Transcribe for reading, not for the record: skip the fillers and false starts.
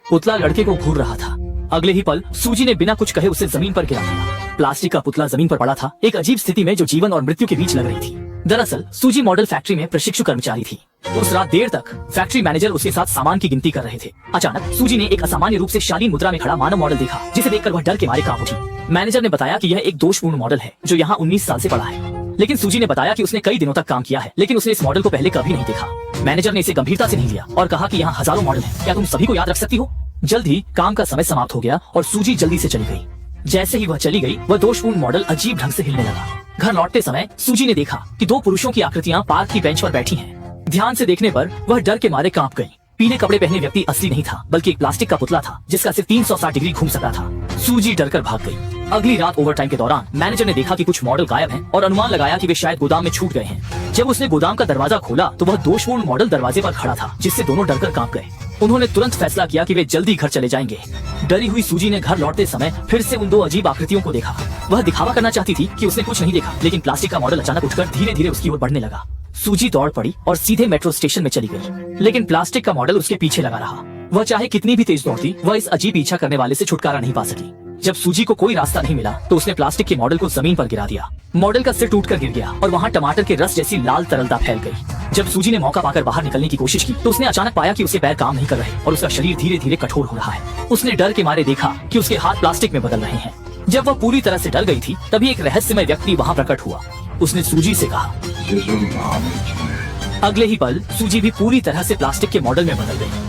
पुतला लड़के को घूर रहा था। अगले ही पल सूजी ने बिना कुछ कहे उसे जमीन पर गिरा दिया। प्लास्टिक का पुतला जमीन पर पड़ा था, एक अजीब स्थिति में जो जीवन और मृत्यु के बीच लग रही थी। दरअसल सूजी मॉडल फैक्ट्री में प्रशिक्षु कर्मचारी थी। उस रात देर तक फैक्ट्री मैनेजर उसके साथ सामान की गिनती कर रहे थे। अचानक सूजी ने एक असामान्य रूप से शालीन मुद्रा में खड़ा मानव मॉडल देखा, जिसे देखकर वह डर के मारे कांप उठी। मैनेजर ने बताया कि यह एक दोषपूर्ण मॉडल है जो यहाँ 19 साल से पड़ा है। लेकिन सूजी ने बताया कि उसने कई दिनों तक काम किया है, लेकिन उसने इस मॉडल को पहले कभी नहीं देखा। मैनेजर ने इसे गंभीरता से नहीं लिया और कहा कि यहाँ हजारों मॉडल हैं, क्या तुम सभी को याद रख सकती हो? जल्द ही काम का समय समाप्त हो गया और सूजी जल्दी से चली गई। जैसे ही वह चली गई, वह दोषपूर्ण मॉडल अजीब ढंग से हिलने लगा। घर लौटते समय सूजी ने देखा कि दो पुरुषों की आकृतियां पार्क की बेंच पर बैठी हैं। ध्यान से देखने पर वह डर के मारे कांप गई। पीले कपड़े पहने व्यक्ति असली नहीं था, बल्कि एक प्लास्टिक का पुतला था जिसका सिर्फ 360 डिग्री घूम सकता था। सूजी डरकर भाग गई। अगली रात ओवरटाइम के दौरान मैनेजर ने देखा कि कुछ मॉडल गायब हैं और अनुमान लगाया कि वे शायद गोदाम में छूट गए हैं। जब उसने गोदाम का दरवाजा खोला तो वह दोषपूर्ण मॉडल दरवाजे पर खड़ा था, जिससे दोनों डरकर कांप गए। उन्होंने तुरंत फैसला किया कि वे जल्दी घर चले जाएंगे। डरी हुई सूजी ने घर लौटते समय फिर से उन दो अजीब आकृतियों को देखा। वह दिखावा करना चाहती थी कि उसने कुछ नहीं देखा, लेकिन प्लास्टिक का मॉडल अचानक उठकर धीरे धीरे उसकी ओर बढ़ने लगा। सूजी दौड़ पड़ी और सीधे मेट्रो स्टेशन में चली गई, लेकिन प्लास्टिक का मॉडल उसके पीछे लगा रहा। वह चाहे कितनी भी तेज दौड़ती, वह इस अजीब पीछा करने वाले से छुटकारा नहीं पा सकी। जब सूजी को कोई रास्ता नहीं मिला तो उसने प्लास्टिक के मॉडल को जमीन पर गिरा दिया। मॉडल का सिर टूटकर गिर गया और वहाँ टमाटर के रस जैसी लाल तरलता फैल गई। जब सूजी ने मौका पाकर बाहर निकलने की कोशिश की तो उसने अचानक पाया कि उसके पैर काम नहीं कर रहे और उसका शरीर धीरे धीरे कठोर हो रहा है। उसने डर के मारे देखा कि उसके हाथ प्लास्टिक में बदल रहे हैं। जब वह पूरी तरह से डर गई थी, तभी एक रहस्यमय व्यक्ति वहाँ प्रकट हुआ। उसने सूजी से कहा। अगले ही पल सूजी भी पूरी तरह से प्लास्टिक के मॉडल में बदल गई।